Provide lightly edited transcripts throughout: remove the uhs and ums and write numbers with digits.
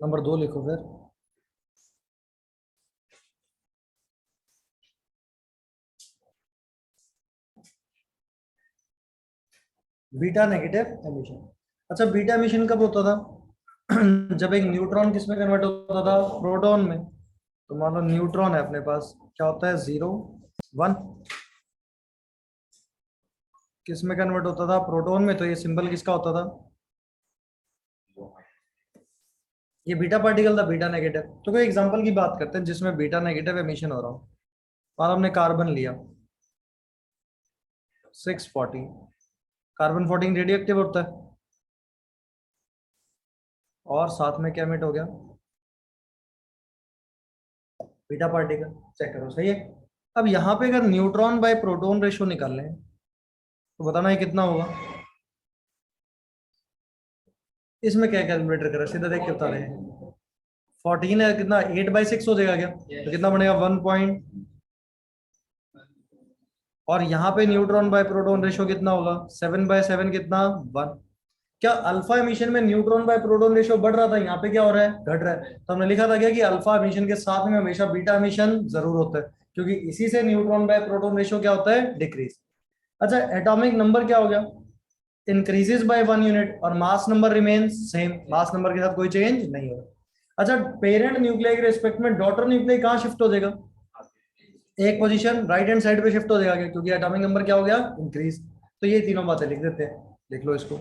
Number 2 लिखो फिर। Beta negative emission. अच्छा, बीटा एमिशन कब होता था? जब एक न्यूट्रॉन किस में कन्वर्ट होता था? प्रोटॉन में। तो मान लो न्यूट्रॉन है अपने पास, क्या होता है? 0 1। किस में कन्वर्ट होता था? प्रोटॉन में। तो ये सिंबल किसका होता था? ये बीटा पार्टिकल था, बीटा नेगेटिव। तो कोई एग्जांपल की बात करते हैं जिसमें बीटा नेगेटिव एमिशन हो रहा हो। और हमने कार्बन लिया 614। कार्बन 14 रेडियो एक्टिव होता है, और साथ में क्या एमिट हो गया? Beta particle. चेक करो, सही है। अब यहाँ पे अगर न्यूट्रॉन बाय प्रोटॉन रेशो निकाल लें तो बताना है कितना होगा। इसमें क्या कैलकुलेटर करा, सीधा देख के बता रहे हैं। 14 है, कितना 8/6 हो जाएगा क्या? तो कितना बनेगा? 1 पॉइंट। और यहाँ पे न्यूट्रॉन बाय प्रोटॉन रेशो कितना होगा? 7/7, कितना? 1। क्या अल्फा एमिशन में न्यूट्रॉन बाय प्रोटॉन रेशो बढ़ रहा था? यहाँ पे क्या हो रहा है? घट रहा है। तो हमने लिखा था क्या कि अल्फा एमिशन के साथ में हमेशा बीटा एमिशन जरूर होता है, क्योंकि इसी से न्यूट्रॉन बाय प्रोटॉन रेशो क्या होता है? डिक्रीज। अच्छा, एटॉमिक नंबर क्या हो गया? इंक्रीजेस बाय 1 यूनिट, और मास number remains same. Mass number के साथ कोई चेंज नहीं होगा। अच्छा, पेरेंट न्यूक्लियाई के रिस्पेक्ट में डॉटर न्यूक्लियाई कहाँ शिफ्ट हो जाएगा? एक पोजीशन राइट हैंड साइड पे शिफ्ट हो जाएगा, क्योंकि एटॉमिक नंबर क्या हो गया? इंक्रीज। तो ये तीनों बातें लिख देते हैं, लिख लो इसको।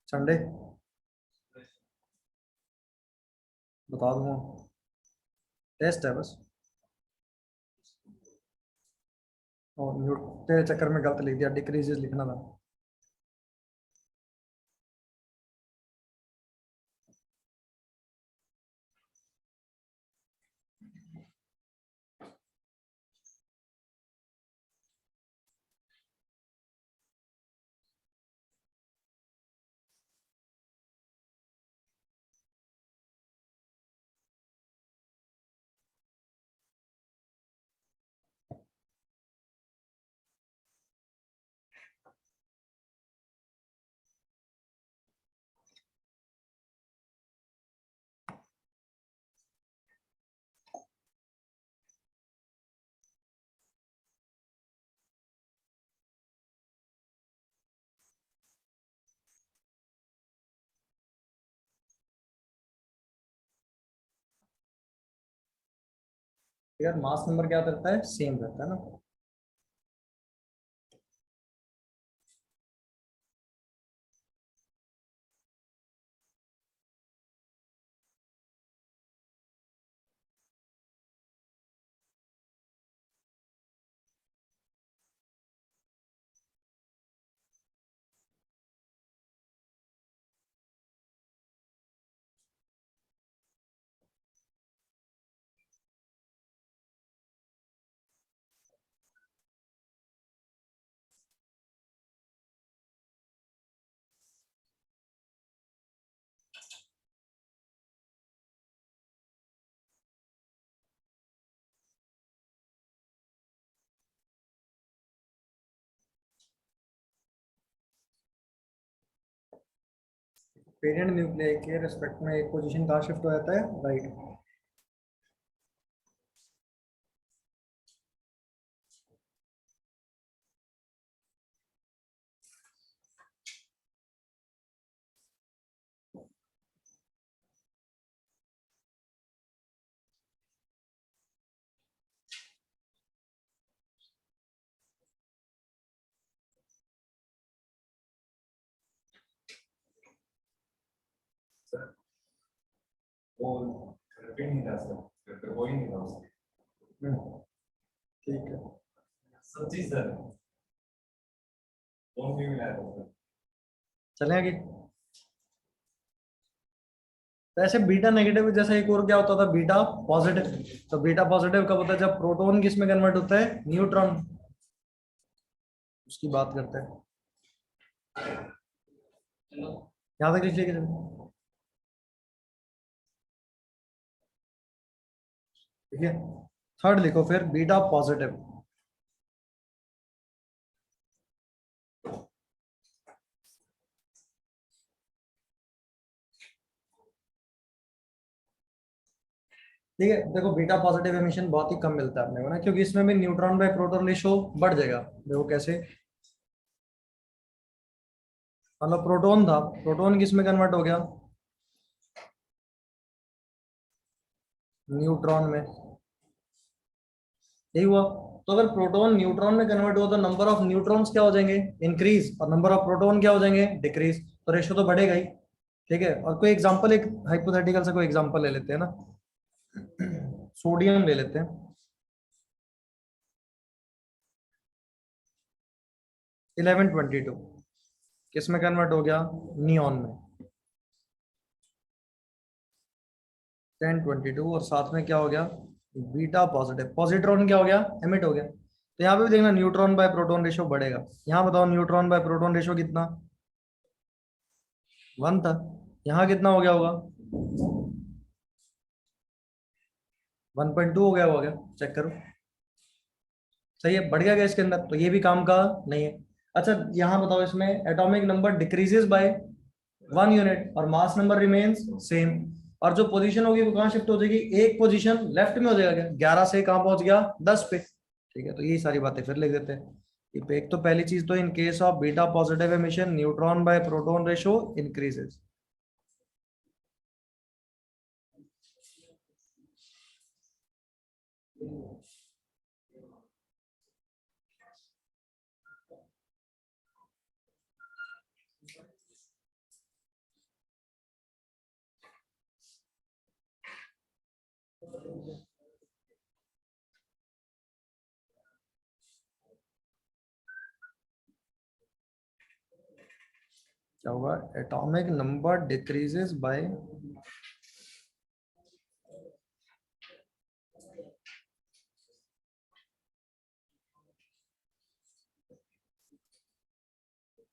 संडे बता दूंगा, टेस्ट है बस। और तेरे चक्कर में गलत लिख दिया, डिक्रीजेस लिखना था। यार मास नंबर क्या रहता है? सेम रहता है ना। पेरेंट न्यूक्लियाई के रिस्पेक्ट में एक पोजीशन कहाँ शिफ्ट हो जाता है? राइट। वो रिपीट नहीं था सर, फिर वो ही नहीं था उसके। ठीक है, सच्ची सर, फोन भी मिला था सर। चलें आगे। तो ऐसे बीटा नेगेटिव जैसा एक और क्या होता था, बीटा पॉजिटिव। तो बीटा पॉजिटिव कब होता है, जब प्रोटॉन किस में कन्वर्ट होता है, न्यूट्रॉन। उसकी बात करते हैं, यहां तक लिख लीजिए। ठीक है, थर्ड लिखो फिर, बीटा पॉजिटिव। ठीक है, देखो बीटा पॉजिटिव एमिशन बहुत ही कम मिलता है अपने को ना, क्योंकि इसमें भी न्यूट्रॉन बाय प्रोटॉन रेशो बढ़ जाएगा। देखो कैसे, मतलब प्रोटॉन था, प्रोटॉन किस में कन्वर्ट हो गया, न्यूट्रॉन में। यही हुआ। तो अगर प्रोटॉन न्यूट्रॉन में कन्वर्ट हुआ तो नंबर ऑफ न्यूट्रॉन्स क्या हो जाएंगे, इंक्रीज, और नंबर ऑफ प्रोटॉन क्या हो जाएंगे, डिक्रीज। तो रेशो तो बढ़ेगा ही। ठीक है, और कोई एग्जांपल, एक हाइपोथेटिकल से कोई एग्जांपल ले लेते हैं ना, सोडियम ले लेते हैं। 1122 किस में कन्वर्ट हो गया, नियॉन में। 1022, और साथ में क्या हो गया, बीटा पॉजिटिव, पॉजिट्रॉन क्या हो गया, एमिट हो गया। तो यहाँ पे भी देखना न्यूट्रॉन बाय प्रोटॉन रेशियो बढ़ेगा। यहाँ बताओ न्यूट्रॉन बाय प्रोटॉन रेशियो कितना, 1 था। यहाँ कितना हो गया होगा, 1.2 हो गया होगा, चेक करो। सही है, बढ़ गया क्या इसके अंदर, तो ये भी काम का नहीं है। अच्छा यहाँ बताओ, इसमें atomic number decreases bye 1 unit और मास नंबर रिमेन्स सेम, और जो पोजीशन होगी वो कहाँ शिफ्ट हो जाएगी, एक पोजीशन लेफ्ट में हो जाएगा। क्या 11 से कहाँ पहुंच गया, 10 पे। ठीक है, तो यही सारी बातें फिर लिख देते हैं। एक तो पहली चीज तो, in case of beta positive emission neutron by proton ratio increases. क्या होगा, atomic number decreases by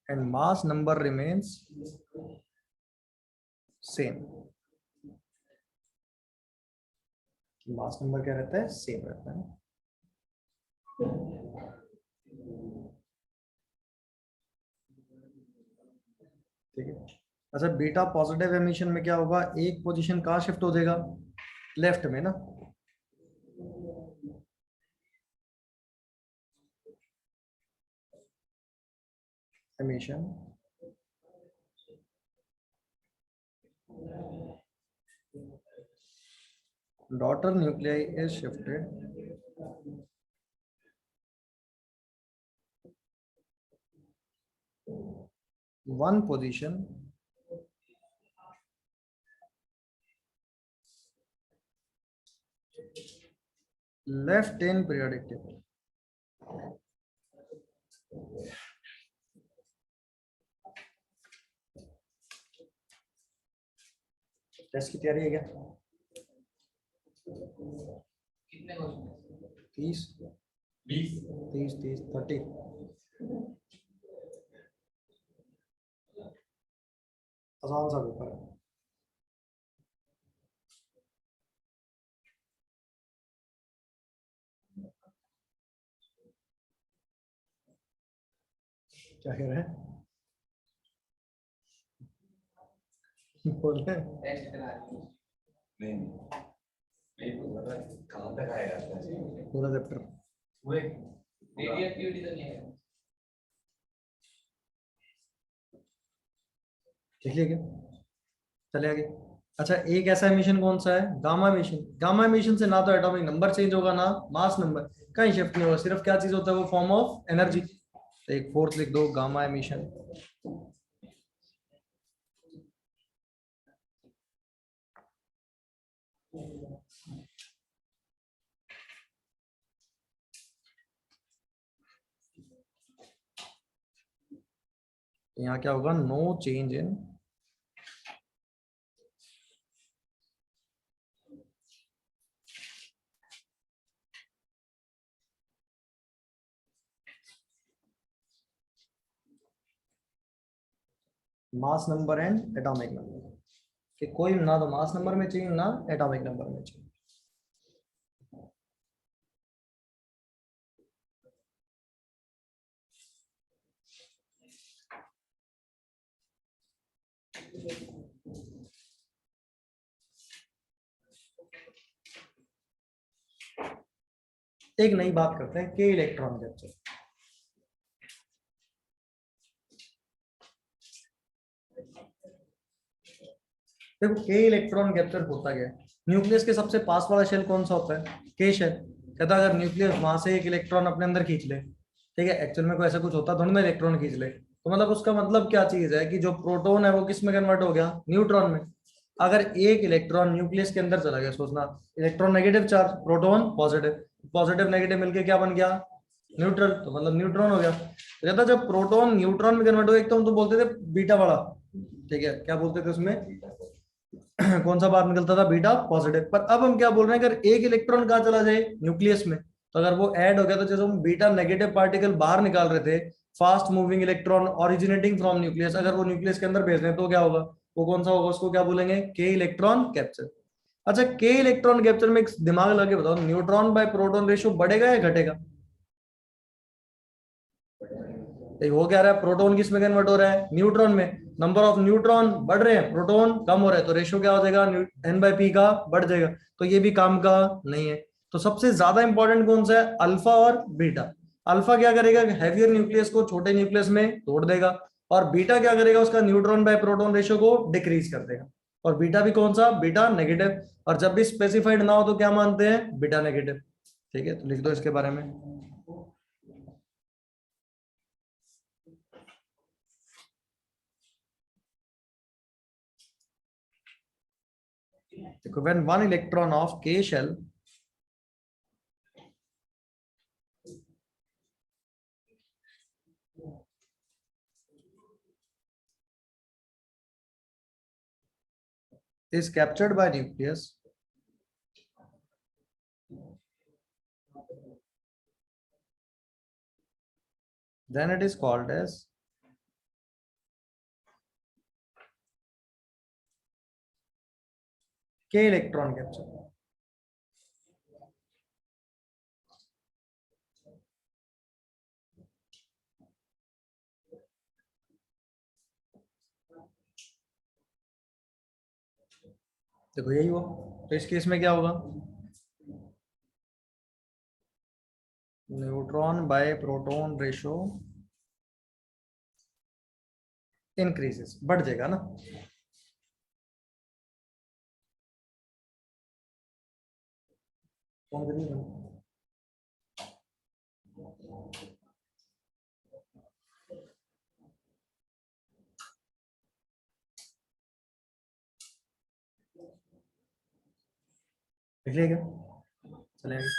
and mass number remains same. Mass number क्या रहता है, सेम रहता है। ठीक है, अच्छा बीटा पॉजिटिव एमिशन में क्या होगा, एक पोजीशन कहाँ शिफ्ट हो जाएगा, लेफ्ट में ना। Emission daughter nuclei is shifted one position left in periodic table। Test की तैयारी है क्या, कितने क्वेश्चन 30 20 30 30 30। आसान सा पेपर है। क्या कह रहे हैं, बोल रहे हैं टेस्ट करा रही नहीं नहीं पूछ रहा था कहाँ तक आएगा पूरा चैप्टर। पूरे डेली एक्टिविटी तो नहीं है लिख लिया क्या, चले आगे। अच्छा एक ऐसा एमिशन कौन सा है, गामा एमिशन। गामा एमिशन से ना तो एटॉमिक नंबर चेंज होगा ना मास नंबर, कहीं शिफ्ट नहीं होगा, सिर्फ क्या चीज होता है, वो फॉर्म ऑफ एनर्जी। तो एक फोर्थ लिख दो, गामा एमिशन। यहाँ क्या होगा, no change in mass number and atomic number, कि कोई ना तो मास नंबर में चाहिए ना एटॉमिक नंबर में चाहिए। एक नई बात करते हैं, के इलेक्ट्रॉन कैप्चर। देखो के इलेक्ट्रॉन कैप्चर होता क्या है, न्यूक्लियस के सबसे पास वाला शेल कौन सा होता है, के शेल। कहता है अगर न्यूक्लियस वहां से एक इलेक्ट्रॉन अपने अंदर खींच ले, ठीक है, एक्चुअल में कोई ऐसा कुछ होता थोड़ा ना इलेक्ट्रॉन खींच ले, तो मतलब उसका मतलब क्या चीज है कि जो प्रोटॉन है वो किस में कन्वर्ट हो गया, न्यूट्रॉन में। अगर एक इलेक्ट्रॉन न्यूक्लियस के अंदर चला गया, सोचना electron negative charge, proton positive, positive negative मिलके क्या बन गया, न्यूट्रल, तो मतलब न्यूट्रॉन हो गया। तो कहता जब प्रोटॉन न्यूट्रॉन में कन्वर्ट हो, एक तो हम तो बोलते थे बीटा वाला, ठीक है, क्या बोलते थे उसमें कौन सा बार निकलता था, बीटा पॉजिटिव। पर अब हम क्या बोल रहे हैं, अगर एक इलेक्ट्रॉन कहाँ चला जाए, न्यूक्लियस में, तो अगर वो ऐड हो गया, तो जैसे हम बीटा नेगेटिव पार्टिकल बाहर निकाल रहे थे, fast moving electron originating from nucleus, अगर वो न्यूक्लियस के अंदर भेज रहे हैं तो क्या होगा, वो कौन सा होगा, उसको क्या बोलेंगे, के इलेक्ट्रॉन कैप्चर। अच्छा, के इलेक्ट्रॉन कैप्चर में एक दिमाग लगा के बताओ, न्यूट्रॉन बाय प्रोटॉन रेशियो बढ़ेगा या घटेगा, हो क्या रहा है, प्रोटॉन किस में कन्वर्ट हो रहा है, न्यूट्रॉन में, नंबर ऑफ न्यूट्रॉन बढ़ रहे हैं, प्रोटॉन कम हो रहा है, तो रेशियो क्या हो जाएगा, n/p का बढ़ जाएगा, तो ये भी काम का नहीं है। तो सबसे ज्यादा इंपॉर्टेंट कौन सा है, अल्फा और बीटा। अल्फा क्या करेगा, हैवियर न्यूक्लियस को छोटे न्यूक्लियस में तोड़ देगा, और बीटा क्या करेगा, उसका न्यूट्रॉन बाय प्रोटॉन रेशियो को डिक्रीज कर देगा। और बीटा भी कौन सा, बीटा नेगेटिव, और जब भी स्पेसिफाइड ना हो तो क्या मानते हैं, बीटा नेगेटिव। ठीक है, तो लिख दो इसके बारे में। when one electron of K shell is captured by nucleus, then it is called as K electron capture. देखो यही हुआ, तो इस केस में क्या होगा, neutron by proton ratio increases, बढ़ जाएगा ना। लिखिएगा, चलेगा।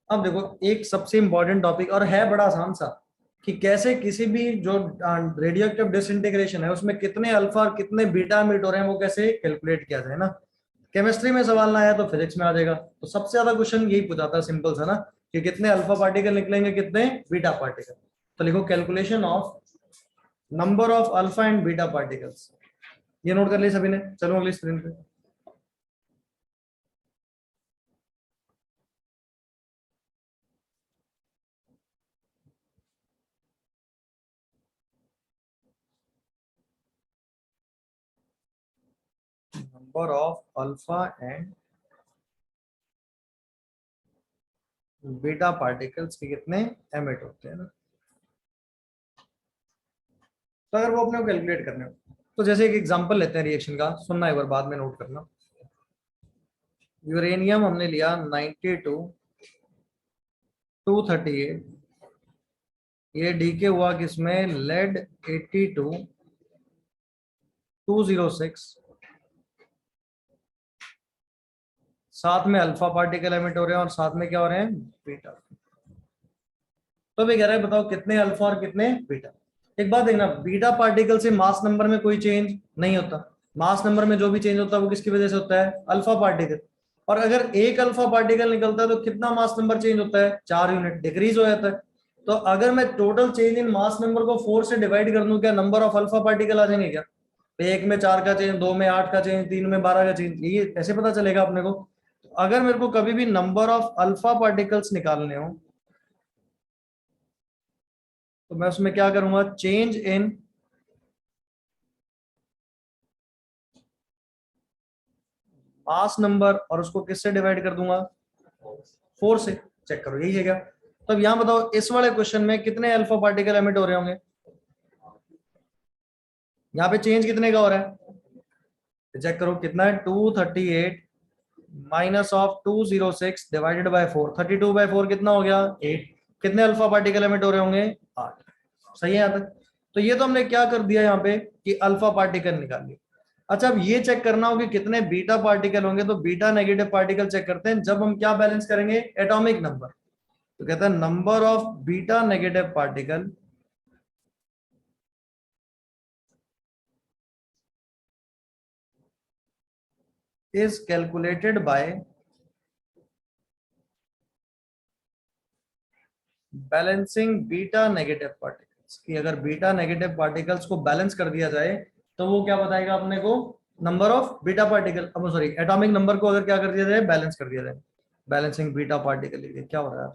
अब देखो एक सबसे इंपॉर्टेंट टॉपिक, और है बड़ा आसान सा, कि कैसे किसी भी जो रेडियो एक्टिव डिसइंटीग्रेशन है उसमें कितने अल्फा और कितने बीटा एमिट हो रहे हैं वो कैसे कैलकुलेट किया जाए ना। केमिस्ट्री में सवाल ना आया तो फिजिक्स में आ जाएगा। तो सबसे ज्यादा क्वेश्चन यही पूछाता है, सिंपल सा ना, कि कितने अल्फा पार्टिकल निकलेंगे, कितने बीटा पार्टिकल। तो लिखो calculation of number of alpha and beta particles. ये नोट कर लिया सभी ने, चलो अगली स्क्रीन पे। Number of alpha and beta particles के कितने एमिट होते हैं ना। तो अगर वो अपने को कैलकुलेट करने हो, तो जैसे एक एग्जांपल लेते हैं रिएक्शन का, सुनना एक बार, बाद में नोट करना। यूरेनियम हमने लिया 92 238, ये डीके हुआ किसमें, लेड 82 206, साथ में अल्फा पार्टिकल एमिट हो रहे हैं और साथ में क्या हो रहे हैं, बीटा। तो भी कह रहा है बताओ कितने अल्फा और कितने बीटा। एक बात देखना, बीटा पार्टिकल से मास नंबर में कोई चेंज नहीं होता, मास नंबर में जो भी चेंज होता है वो किसकी वजह से होता है, अल्फा पार्टिकल। और अगर एक अल्फा पार्टिकल निकलता है तो कितना मास नंबर चेंज होता है, 4 यूनिट डिक्रीज हो जाता है। तो अगर मैं total change in mass number को 4 से डिवाइड कर दूं, क्या नंबर ऑफ अल्फा पार्टिकल आ जाएंगे क्या? तो एक में 4 का चेंज, दो में 8 का चेंज, तीन में 12 का चेंज, ये ऐसे पता चलेगा अपने को। तो अगर मेरे को कभी भी नंबर ऑफ अल्फा पार्टिकल्स निकालने हो तो मैं उसमें क्या करूंगा, चेंज इन मास नंबर, और उसको किससे डिवाइड कर दूंगा, 4 से। चेक करो, यही है क्या? तो अब यहां बताओ, इस वाले क्वेश्चन में कितने अल्फा पार्टिकल एमिट हो रहे होंगे? यहाँ पे चेंज कितने का हो रहा है? चेक करो कितना है, 238 माइनस ऑफ 206 डिवाइडेड बाय 4, 32/4 कितना हो गया, 8। कितने अल्फा पार्टिकल एमिट हो रहे होंगे, 8। सही है यहाँ तक? तो ये तो हमने क्या कर दिया यहाँ पे कि अल्फा पार्टिकल निकाल लिया। अच्छा, अब ये चेक करना हो कि कितने बीटा पार्टिकल होंगे, तो बीटा नेगेटिव पार्टिकल चेक करते हैं जब हम क्या बैलेंस करेंगे, एटॉमिक नंबर। तो कहते हैं number of beta negative particle is calculated by balancing beta negative particles. कि अगर बीटा नेगेटिव पार्टिकल्स को बैलेंस कर दिया जाए तो वो क्या बताएगा अपने को, नंबर ऑफ बीटा पार्टिकल, अब सॉरी एटॉमिक नंबर को अगर क्या कर दिया जाए, बैलेंस कर दिया जाए। बैलेंसिंग बीटा पार्टिकल, ये क्या हो रहा है,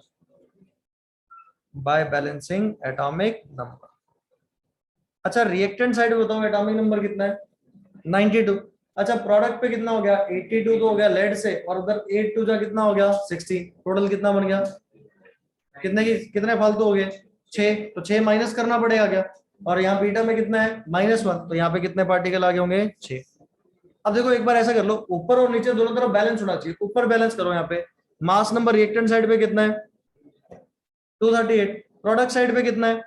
बाय बैलेंसिंग एटॉमिक नंबर। अच्छा, रिएक्टेंट साइड में बताओ एटॉमिक नंबर कितना है, 92। अच्छा, प्रोडक्ट पे कितना हो गया, 82 तो हो गया लेड से, और उधर 8 टू जा कितना हो गया, 16। टोटल कितना बन गया, कितने फालतू हो गए, 6। तो 6 माइनस करना पड़ेगा क्या? और यहाँ बीटा में कितना है, -1, तो यहाँ पे कितने पार्टिकल आगे होंगे, 6। अब देखो एक बार ऐसा कर लो, ऊपर और नीचे दोनों तरफ बैलेंस होना चाहिए। ऊपर बैलेंस करो, यहाँ पे मास नंबर रिएक्टेंट साइड पे कितना है, 238। प्रोडक्ट साइड पे कितना है,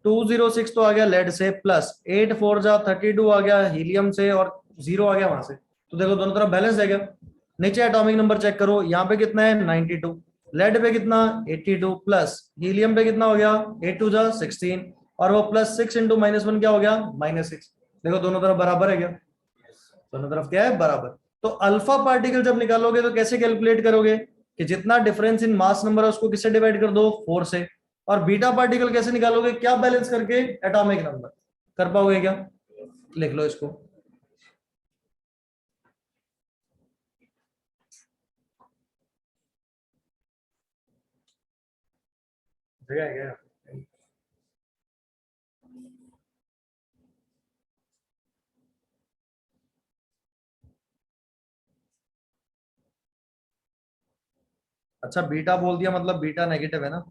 206 तो आ गया लेड से, प्लस 8 4 जा 32 आ गया हीलियम से, और 0 आ गया वहां से। तो देखो दोनों तरफ बैलेंस है क्या? नीचे एटॉमिक नंबर चेक करो, यहाँ पे कितना है, 92। लेड पे कितना, 82, प्लस हीलियम पे कितना हो गया, 8 2 जा 16, और वो प्लस 6 इंटू -1 क्या हो गया, -6। देखो दोनों तरफ बराबर है क्या? दोनों तरफ क्या है, बराबर। तो अल्फा पार्टिकल जब निकालोगे तो कैसे कैलकुलेट करोगे, कि जितना डिफरेंस इन मास नंबर है उसको किससे डिवाइड कर दो, 4 से। और बीटा पार्टिकल कैसे निकालोगे, क्या बैलेंस करके, एटॉमिक नंबर। कर पाओगे क्या? लिख लो इसको। जगह है क्या? अच्छा, बीटा बोल दिया मतलब बीटा नेगेटिव है ना?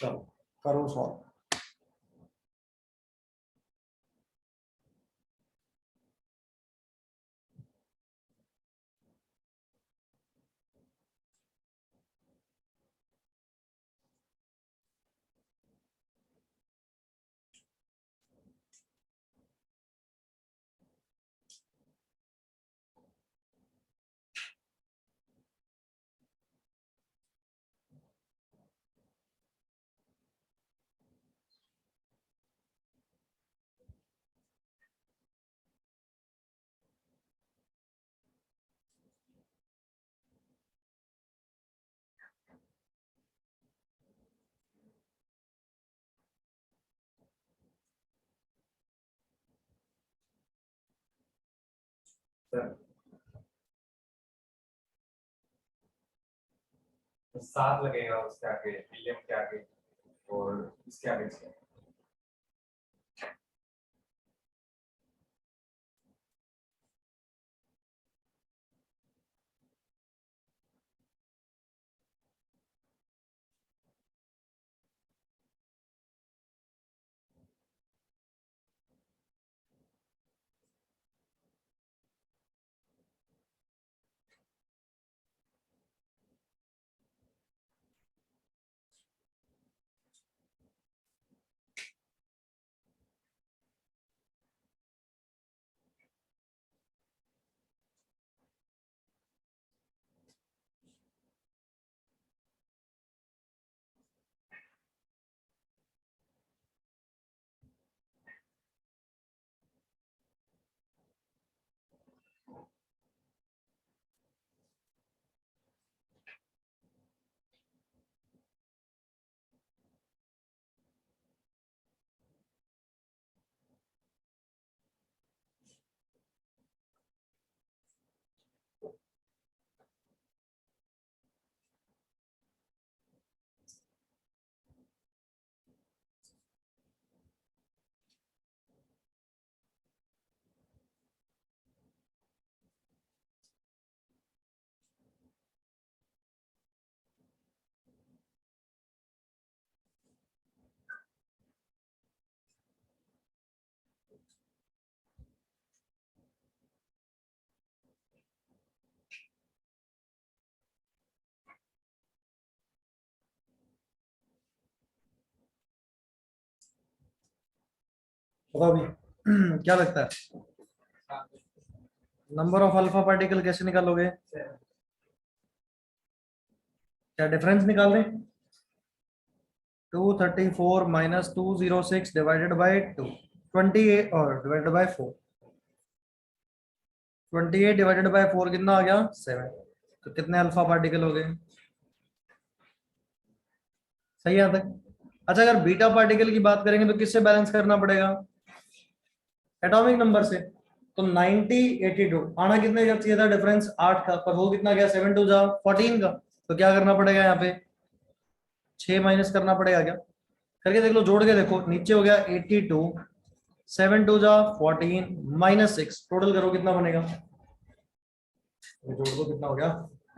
चलो करो सॉल्व। तो 7 लगेगा उसके आगे, हीलियम के आगे और इसके आगे 6। बताओ अभी क्या लगता है नंबर ऑफ अल्फा पार्टिकल कैसे निकालोगे? क्या डिफरेंस निकाल दें? 234 माइनस 206 डिवाइडेड बाई 2, 28 और डिवाइडेड बाई 4, 28 डिवाइडेड बाई 4 कितना आ गया? 7। तो कितने अल्फा पार्टिकल हो गए? सही है तक? अच्छा, अगर बीटा पार्टिकल की बात करेंगे तो किससे बैलेंस करना पड़ेगा? एटॉमिक नंबर से। तो 90 82 आना कितने का चाहिए था डिफरेंस? 8 का, पर वो कितना गया? 7 2 जा 14 का। तो क्या करना पड़ेगा यहाँ पे? 6 माइनस करना पड़ेगा क्या? करके देख लो, जोड़ के देखो, नीचे हो गया 82, 7 2 जा 14 माइनस 6, टोटल करो कितना बनेगा? जोड़ दो, कितना हो गया?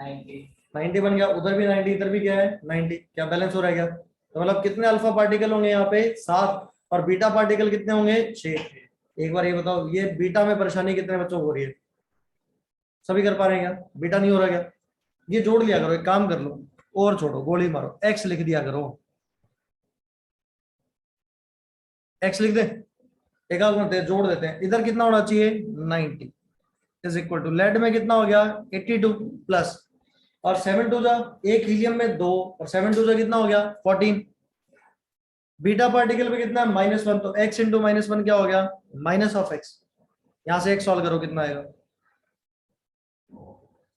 90 90 बन गया। उधर भी 90, इधर भी क्या है? 90। क्या बैलेंस हो रहा है क्या? तो मतलब कितने अल्फा पार्टिकल होंगे यहाँ पे? 7। और बीटा पार्टिकल कितने होंगे? 6। एक बार ये बताओ, ये बीटा में परेशानी कितने बच्चों को हो रही है? सभी कर पा रहे हैं क्या? बीटा नहीं हो रहा क्या? ये जोड़ लिया करो, एक काम कर लो, और छोड़ो, गोली मारो, एक्स लिख दिया करो। एक्स लिख दे, एक आध करते हैं, जोड़ देते हैं। इधर कितना होना चाहिए? 90 इज इक्वल टू, लेड में कितना हो गया? 82 प्लस, और 7 2 जा, एक हीलियम में 2, और 7 2 जा कितना हो गया? 14। बीटा पार्टिकल में कितना है? -1। तो x इंटू -1 क्या हो गया? Minus of x। यहां से x सॉल्व करो, कितना आएगा?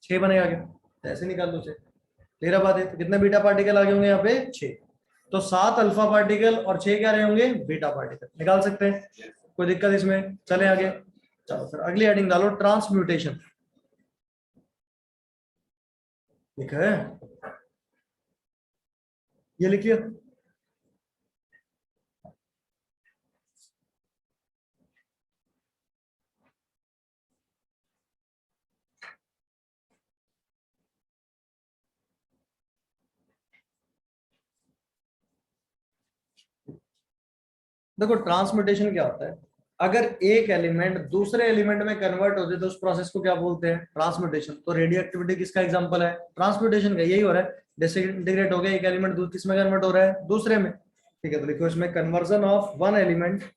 6 बनेगा क्या? तो ऐसे निकाल दो 6। क्लियर बात है? तो कितने बीटा पार्टिकल आ गए होंगे यहाँ पे? 6। तो 7 अल्फा पार्टिकल और 6 क्या रहे होंगे? Beta particle. निकाल सकते हैं, कोई दिक्कत इसमें? चले आगे। चलो फिर अगली हेडिंग डालो, ट्रांसम्यूटेशन। लिखा है? ये लिखिए। देखो, ट्रांसम्यूटेशन क्या होता है? अगर एक एलिमेंट दूसरे एलिमेंट में कन्वर्ट हो जाए तो उस प्रोसेस को क्या बोलते हैं? ट्रांसम्यूटेशन। तो रेडियो एक्टिविटी किसका एग्जांपल है? ट्रांसम्यूटेशन का। यही हो रहा है, डिसइंटीग्रेट हो गया एक एलिमेंट, किस में कन्वर्ट हो रहा है? दूसरे में। ठीक है, तो लिखो इसमें conversion of one element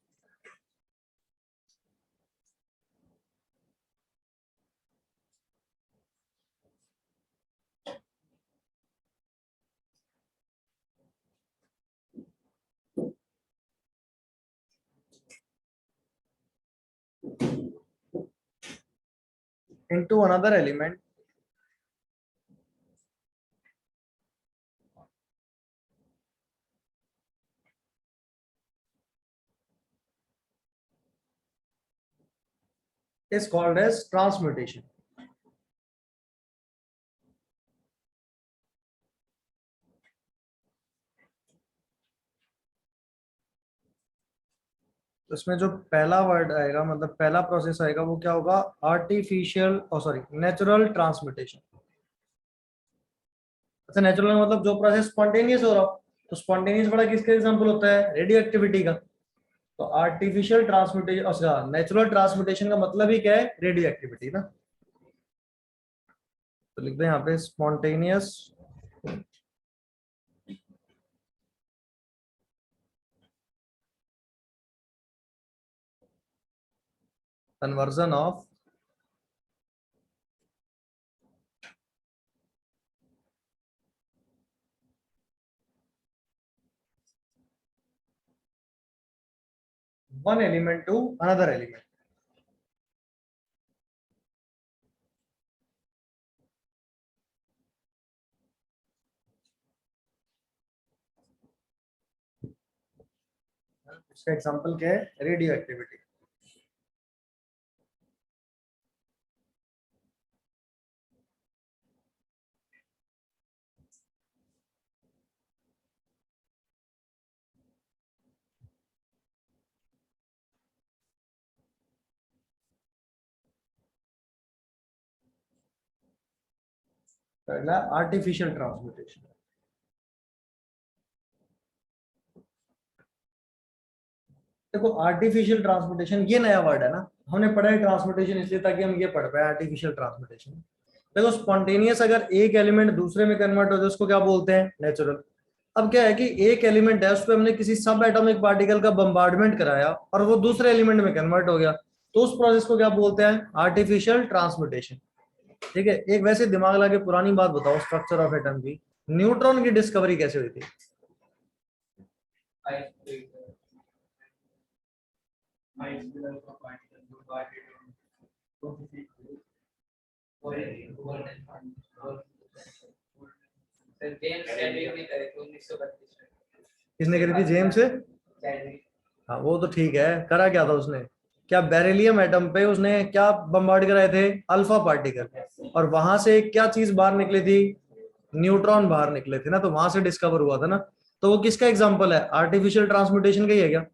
into another element is called as transmutation. तो इसमें जो पहला वर्ड आएगा, मतलब पहला प्रोसेस आएगा, वो क्या होगा? Artificial, sorry, natural transmutation. अच्छा, नेचुरल मतलब जो प्रोसेस स्पॉन्टेनियस हो रहा हो। तो स्पॉन्टेनियस बड़ा किसका एग्जांपल होता है? रेडियो एक्टिविटी का। तो आर्टिफिशियल ट्रांसमिटेशन, अच्छा, नेचुरल ट्रांसमिटेशन का मतलब ही क्या है? रेडियो एक्टिविटी ना। तो लिखते हैं यहाँ पे spontaneous conversion of one element to another element. इसका एग्जांपल क्या है? Radio activity. पहला आर्टिफिशियल ट्रांसमिटेशन। देखो, आर्टिफिशियल ट्रांसमिटेशन ये नया वर्ड है ना, हमने पढ़ा है ट्रांसमिटेशन इसलिए ताकि हम ये पढ़ पाए आर्टिफिशियल ट्रांसमिटेशन। देखो, स्पॉन्टेनियस अगर एक एलिमेंट दूसरे में कन्वर्ट हो तो उसको क्या बोलते हैं? नेचुरल। अब क्या है कि एक एलिमेंट है, उस पर हमने किसी सब एटॉमिक पार्टिकल का बम्बार्डमेंट कराया और वो दूसरे एलिमेंट में कन्वर्ट हो गया, तो उस प्रोसेस को क्या बोलते हैं? Artificial transmutation. ठीक है, एक वैसे दिमाग लगा के पुरानी बात बताओ स्ट्रक्चर ऑफ एटम की, न्यूट्रॉन की डिस्कवरी कैसे हुई थी? किसने करी थी? जेम्स से? हाँ वो तो ठीक है, करा क्या था उसने? क्या बेरिलियम एटम पे उसने क्या बम्बार्ड कराए थे? अल्फा पार्टिकल, और वहां से क्या चीज बाहर निकली थी? न्यूट्रॉन बाहर निकले थे ना, तो वहां से डिस्कवर हुआ था ना। तो वो किसका एग्जांपल है? आर्टिफिशियल ट्रांसम्यूटेशन का ही है क्या?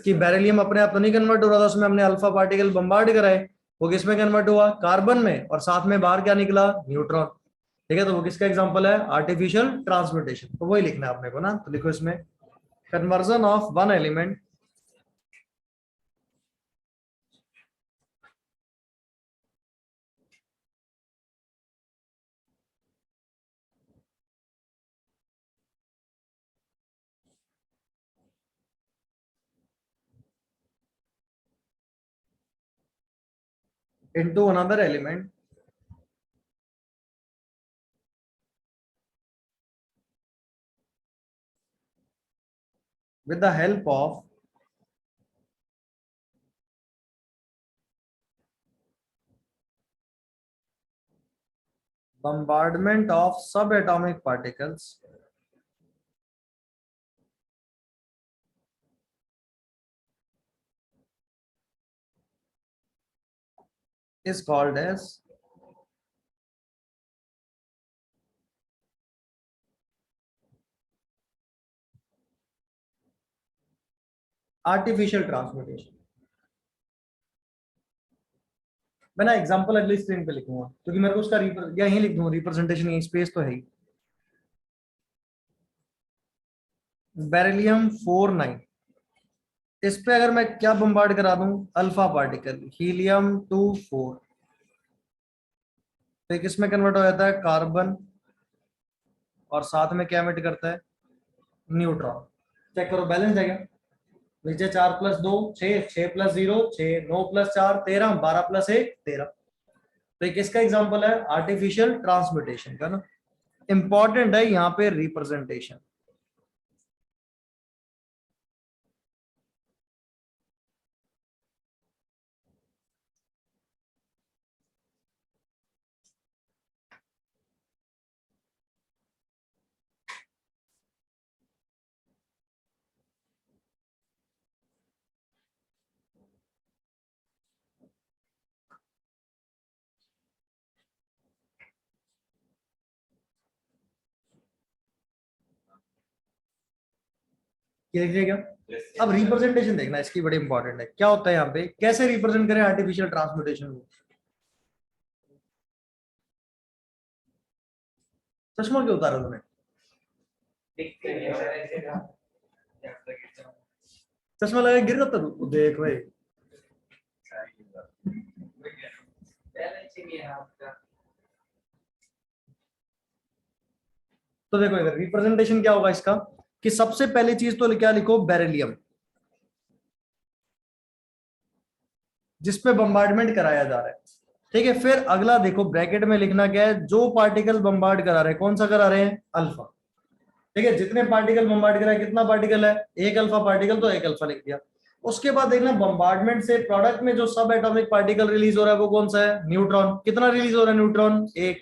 कि बेरिलियम अपने आप तो नहीं कन्वर्ट हो रहा था, उसमें हमने अल्फा पार्टिकल बम्बार्ड कराए, वो किस में कन्वर्ट हुआ? कार्बन में, और साथ में बाहर क्या निकला? न्यूट्रॉन। ठीक है, तो वो किसका एग्जांपल है? Artificial transmutation. तो वही लिखना है अपने को ना, तो लिखो इसमें conversion of one element into another element with the help of bombardment of subatomic particles is called as artificial transmutation। मैं ना एग्जांपल अगली स्क्रीन पे लिखूंगा, क्योंकि मेरे को उसका यहीं लिख दूंगा, रिप्रेजेंटेशन यहीं, स्पेस तो है ही। बेरिलियम 49, इस पे अगर मैं क्या बम्बार्ड करा दूं? अल्फा पार्टिकल हीलियम 24, तो किस में कन्वर्ट हो जाता है? कार्बन, और साथ में क्या एमिट करता है? न्यूट्रॉन। चेक करो बैलेंस है क्या? नीचे 4 + 2 6, 6 + 0 6, 9 + 4 13, 12 + 1 13। तो ये किसका एग्जांपल है? आर्टिफिशियल ट्रांसमिटेशन का ना। इंपॉर्टेंट है यहाँ पे रिप्रेजेंटेशन। ये देखिए क्या, अब रिप्रेजेंटेशन देखना इसकी बड़ी इंपॉर्टेंट है। क्या होता है यहाँ पे, कैसे रिप्रेजेंट करें आर्टिफिशियल ट्रांसमिटेशन को? चश्मा क्यों उतारा तुमने? चश्मा लगा गिर जाता तू, देख भाई। तो देखो इधर रिप्रेजेंटेशन क्या होगा इसका, कि सबसे पहली चीज तो क्या लिखो? बेरिलियम, जिसपे बम्बार्डमेंट कराया जा रहा है। ठीक है, फिर अगला देखो ब्रैकेट में लिखना क्या है? जो पार्टिकल बम्बार्ड करा रहे हैं, कौन सा करा रहे हैं? अल्फा। ठीक है, जितने पार्टिकल बम्बार्ड करा है, कितना पार्टिकल है? एक अल्फा पार्टिकल, तो एक अल्फा लिख दिया। उसके बाद देखना बम्बार्डमेंट से प्रोडक्ट में जो सब एटॉमिक पार्टिकल रिलीज हो रहा है वो कौन सा है? न्यूट्रॉन। कितना रिलीज हो रहा है? न्यूट्रॉन एक,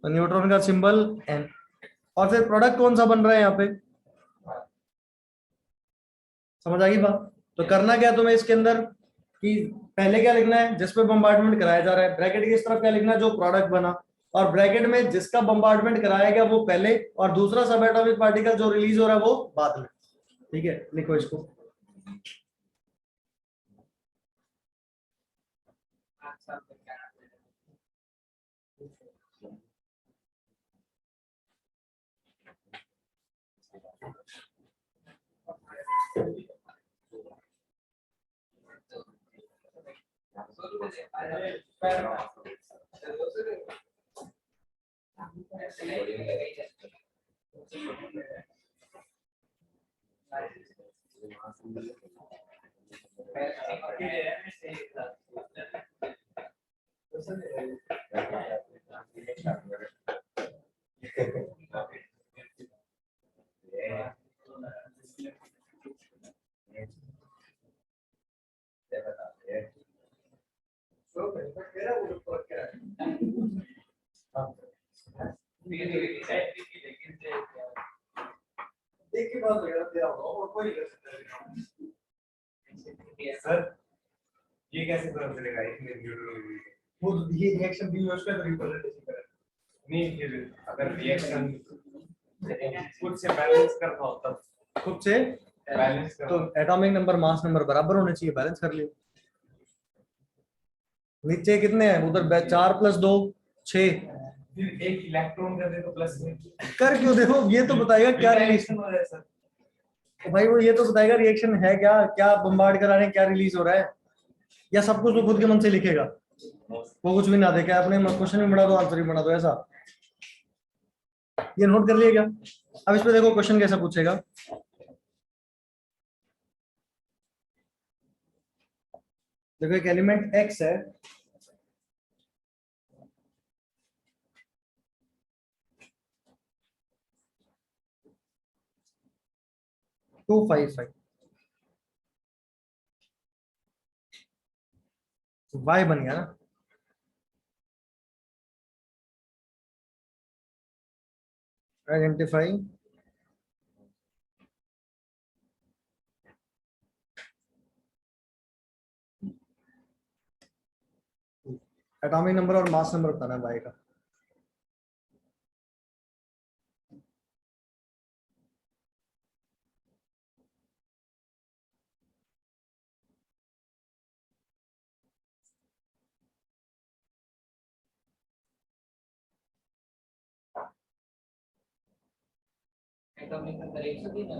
तो न्यूट्रॉन का सिंबल एन। और फिर प्रोडक्ट कौन सा बन रहा है यहाँ पे? समझ आ गई बात? तो करना क्या है तुम्हें इसके अंदर, कि पहले क्या लिखना है? जिस पे बम्बार्डमेंट कराया जा रहा है, ब्रैकेट की इस तरफ क्या लिखना है? जो प्रोडक्ट बना, और ब्रैकेट में जिसका बम्बार्डमेंट कराया गया वो पहले, और दूसरा सब एटॉमिक पार्टिकल जो रिलीज हो रहा है वो बाद में। ठीक है, लिखो इसको। सर ये कैसे पता चलेगा इसमें न्यूट्रल वो ये रिएक्शन भी उसका रिप्रेजेंटेशन करें। नहीं, फिर अगर रिएक्शन खुद से बैलेंस करना हो तब खुद से बैलेंस तो एटॉमिक नंबर मास नंबर बराबर होने चाहिए, बैलेंस कर लियो। नीचे कितने हैं उधर? 4 + 2 6। फिर एक इलेक्ट्रॉन कर दे तो प्लस में कर क्यों देखो, ये तो बताएगा क्या रिलीज। रिएक्शन हो रहा है सर। तो भाई वो ये तो बताएगा रिएक्शन है क्या, क्या बम्बार्ड करा रहे हैं, क्या रिलीज हो रहा है, या सब कुछ वो खुद के मन से लिखेगा? वो कुछ भी ना देखे, अपने क्वेश्चन भी बना दो आंसर भी बना दो, ऐसा। ये नोट कर लिया क्या? अब इस पे देखो क्वेश्चन कैसा पूछेगा। देखो एक एलिमेंट x है, टू 5 y बन गया ना। आइडेंटिफाई एटॉमिक नंबर और मास नंबर बताना है y का। एटॉमिक नंबर 103 है।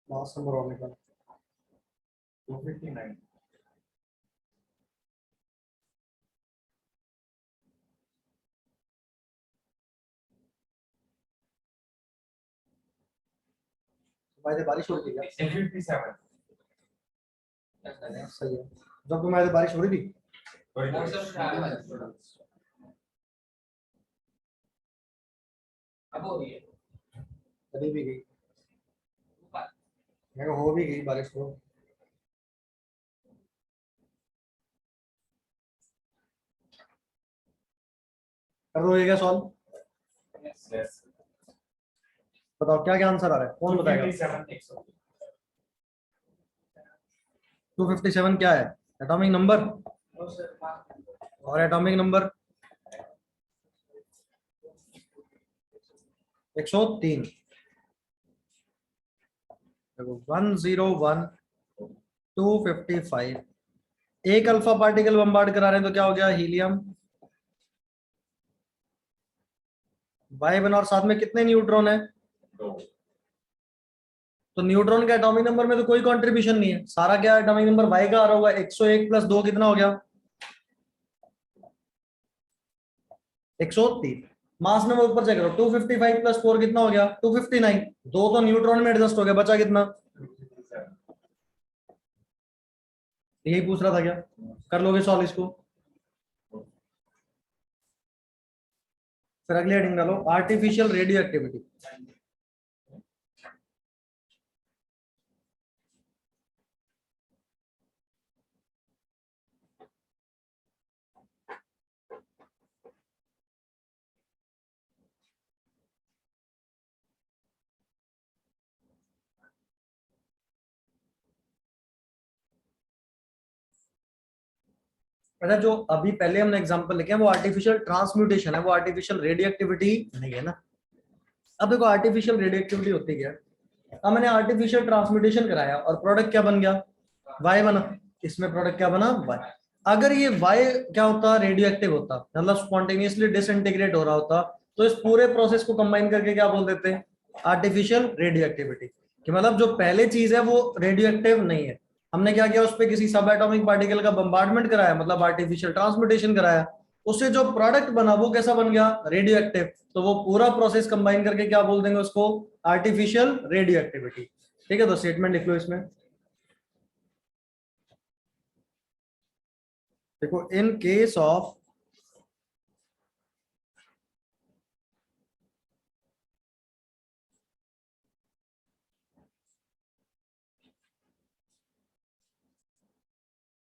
मास नंबर और निकाल। 259 तुम्हारे बारिश हो रही थी क्या? 57 सही है। जब तुम्हारे बारिश हो रही थी मौसम खराब है थोड़ा। अब हो रही है। कभी भी गई, ऊपर। मैं हो भी गई बारिश तो। कर दो ये क्या सॉल्व, यस बताओ क्या क्या आंसर आ रहा है, कौन बताएगा? 257 257 क्या है? एटॉमिक नंबर और एटॉमिक नंबर 103। देखो 101 255, एक अल्फा पार्टिकल बम्बार्ड करा रहे हैं तो क्या हो गया? हीलियम। y1 और साथ में कितने न्यूट्रॉन है? तो न्यूट्रॉन के एटॉमिक नंबर में तो कोई कंट्रीब्यूशन नहीं है, सारा क्या एटॉमिक नंबर y का आ रहा होगा। 101 + 2 कितना हो गया? 103। मास नंबर ऊपर चेक करो, 255 + 4 कितना हो गया? 259। दो तो न्यूट्रॉन में एडजस्ट हो गया, बचा कितना? यही पूछ रहा था क्या? कर लोगे सॉल्व इसको? फिर अगली हेडिंग डालो, आर्टिफिशियल रेडियो एक्टिविटी। अच्छा, जो अभी पहले हमने एग्जांपल लिखे हैं वो आर्टिफिशियल ट्रांसम्यूटेशन है, वो आर्टिफिशियल रेडियो एक्टिविटी नहीं है ना। अब देखो आर्टिफिशियल रेडियो एक्टिविटी होती क्या है। अब मैंने आर्टिफिशियल ट्रांसम्यूटेशन कराया और प्रोडक्ट क्या बन गया? वाई बना। इसमें प्रोडक्ट क्या बना? वाई। अगर ये वाई क्या होता? रेडियो एक्टिव होता, मतलब स्पॉन्टेनियसली डिसइंटीग्रेट हो रहा होता, तो इस पूरे प्रोसेस को कंबाइन करके क्या बोल देते हैं? Artificial radio activity. कि मतलब जो पहले चीज है वो रेडियो एक्टिव नहीं है, हमने क्या किया? उस पर किसी सब एटॉमिक पार्टिकल का बम्बार्डमेंट कराया, मतलब आर्टिफिशियल ट्रांसम्यूटेशन कराया, उससे जो प्रोडक्ट बना वो कैसा बन गया? Radio active. तो वो पूरा प्रोसेस कंबाइन करके क्या बोल देंगे उसको? Artificial radio activity. ठीक है, तो स्टेटमेंट लिख लो इसमें। देखो इन case of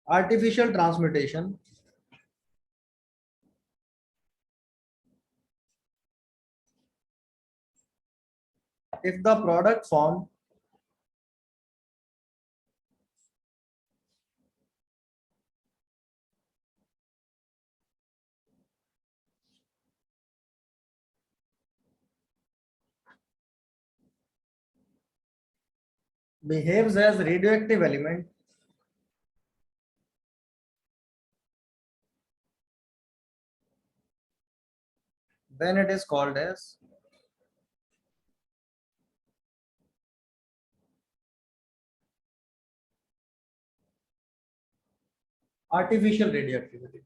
artificial transmutation, if the product form behaves as radioactive element, then it is called as artificial radioactivity.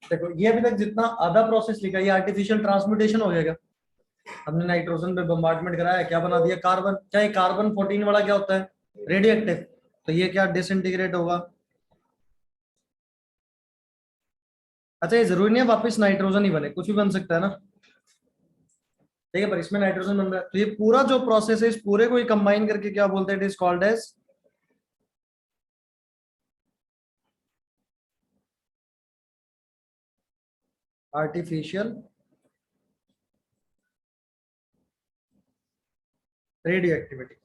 देखो ये अभी तक जितना आधा प्रोसेस लिखा ये आर्टिफिशियल ट्रांसम्यूटेशन हो जाएगा। हमने नाइट्रोजन पे बम्बार्डमेंट कराया, क्या बना दिया कार्बन। क्या ये कार्बन 14 वाला क्या होता है, रेडियोएक्टिव। तो ये क्या डिसइंटीग्रेट होगा। अच्छा ये जरूरी नहीं है वापस नाइट्रोजन ही बने, कुछ भी बन सकता है ना, ठीक है, पर इसमें नाइट्रोजन बन रहा है। तो ये पूरा जो प्रोसेस है इस पूरे को ही कंबाइन करके क्या बोलते हैं, it is called as artificial radioactivity.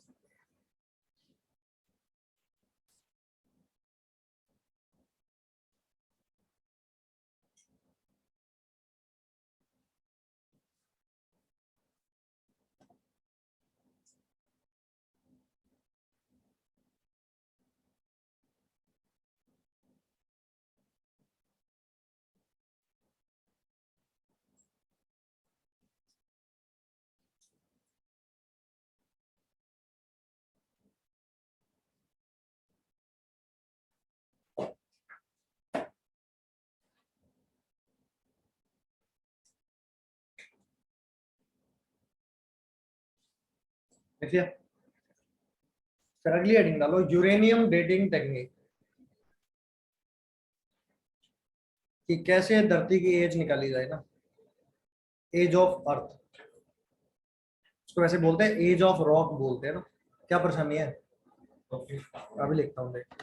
देखिए फिर अगली हेडिंग डालो, यूरेनियम डेटिंग टेक्निक, कि कैसे धरती की एज निकाली जाए ना, एज ऑफ अर्थ। इसको वैसे बोलते हैं एज ऑफ रॉक बोलते हैं ना, क्या परेशानी है। अभी लिखता हूँ देख।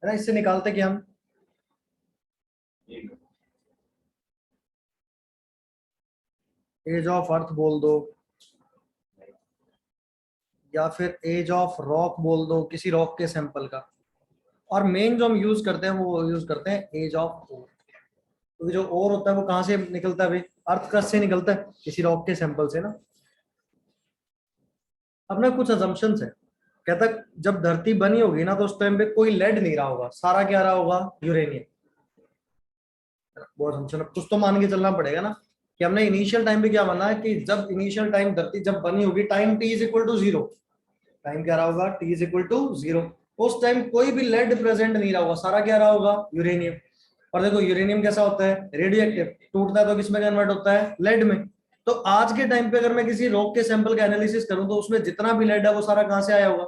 है ना, इससे निकालते कि हम एज ऑफ अर्थ बोल दो, या फिर एज ऑफ रॉक बोल दो, किसी रॉक के सैंपल का। और मेन जो हम यूज करते हैं वो यूज करते हैं एज ऑफ ओर, क्योंकि जो ओर होता है वो कहाँ से निकलता है भाई, अर्थ क्रस्ट से निकलता है, किसी रॉक के सैंपल से ना। अब ना कुछ अजम्पशंस है, कहता है, जब धरती बनी होगी ना तो उस टाइम पे कोई लेड नहीं रहा होगा, सारा क्या रहा होगा, यूरेनियम। वो assumption है, कुछ तो मान के चलना पड़ेगा ना, कि हमने इनिशियल टाइम पे क्या माना है कि जब इनिशियल टाइम धरती जब बनी होगी, time t is equal to zero, time क्या रहा होगा, t is equal to zero. उस टाइम कोई भी लेड प्रेजेंट नहीं रहा होगा, सारा क्या रहा होगा, यूरेनियम। और देखो यूरेनियम कैसा होता है, रेडियो एक्टिव, टूटता है तो किसमें कन्वर्ट होता है, लेड में। तो आज के टाइम पे अगर मैं किसी रॉक के सैंपल का एनालिसिस करूं तो उसमें जितना भी लेड है वो सारा कहां से आया होगा,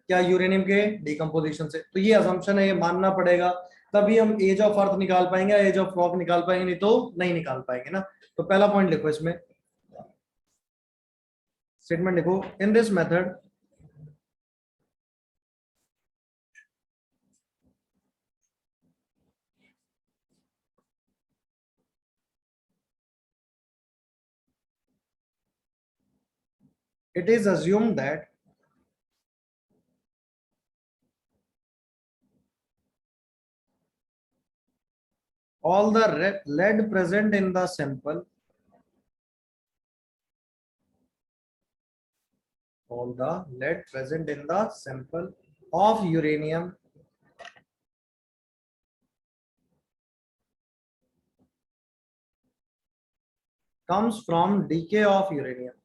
क्या यूरेनियम के डिकम्पोजिशन से। तो ये असम्पशन है, ये मानना पड़ेगा, तभी हम एज ऑफ अर्थ निकाल पाएंगे, एज ऑफ रॉक निकाल पाएंगे, नहीं तो नहीं निकाल पाएंगे ना। तो पहला पॉइंट लिखो इसमें, स्टेटमेंट लिखो, in this method it is assumed that all the lead present in the sample all the lead present in the sample of uranium comes from decay of uranium.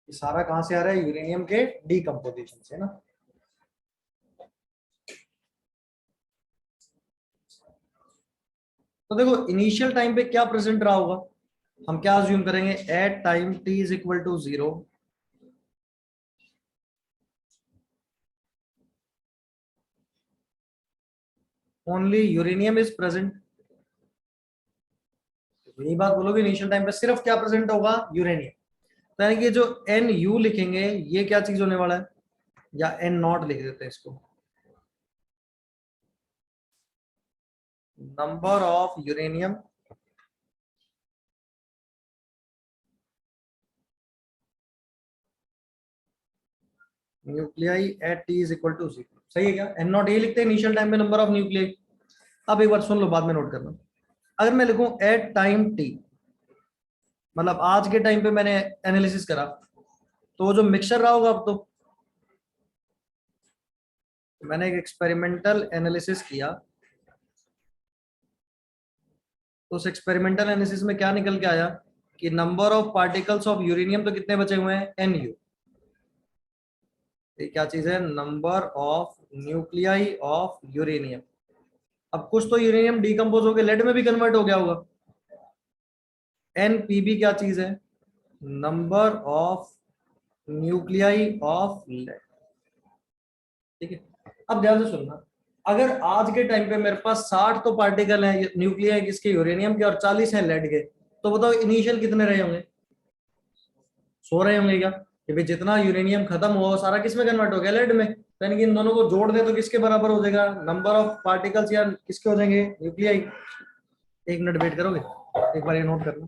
ये सारा कहां से आ रहा है? यूरेनियम के डीकम्पोजिशन से ना। तो देखो इनिशियल टाइम पे क्या प्रेजेंट रहा होगा, हम क्या अज्यूम करेंगे? At time t is equal to 0 only uranium is present. यही बात बोलोगे, इनिशियल टाइम पे सिर्फ क्या प्रेजेंट होगा? यूरेनियम। तो यानी कि जो एन यू लिखेंगे ये क्या चीज होने वाला है, या एन नॉट लिख देते हैं इसको, number of uranium nuclei at t is equal to 0। सही है क्या? एन नॉट ये लिखते हैं इनिशियल टाइम पे नंबर ऑफ न्यूक्लियाई। अब एक बार सुन लो, बाद में नोट करना। अगर मैं लिखूं एट टाइम टी, मतलब आज के टाइम पे मैंने एनालिसिस करा, तो वो जो मिक्सचर रहा होगा, अब तो मैंने एक एक्सपेरिमेंटल एनालिसिस किया, तो उस एक्सपेरिमेंटल एनालिसिस में क्या निकल के आया कि number of particles of uranium तो कितने बचे हुए हैं? N u. ये क्या चीज है? Number of nuclei of uranium. अब कुछ तो यूरेनियम डीकम्पोज होकर लेड में भी कन्वर्ट हो गया होगा। एनपीबी क्या चीज है? Number of nuclei of lead. ठीक है, अब ध्यान से सुनना, अगर आज के टाइम पे मेरे पास 60 तो पार्टिकल हैं न्यूक्लियाई किसके? यूरेनियम के, और 40 हैं लेड के, तो बताओ इनिशियल कितने रहे होंगे? 100 रहे होंगे क्या? कि भाई जितना यूरेनियम खत्म हुआ वो सारा किस में कन्वर्ट हो गया? लेड में। तो यानी कि इन दोनों को जोड़ दे तो किसके बराबर हो जाएगा? नंबर ऑफ पार्टिकल्स या किसके हो जाएंगे? न्यूक्लियाई। एक मिनट वेट करोगे, एक बार ये नोट करना।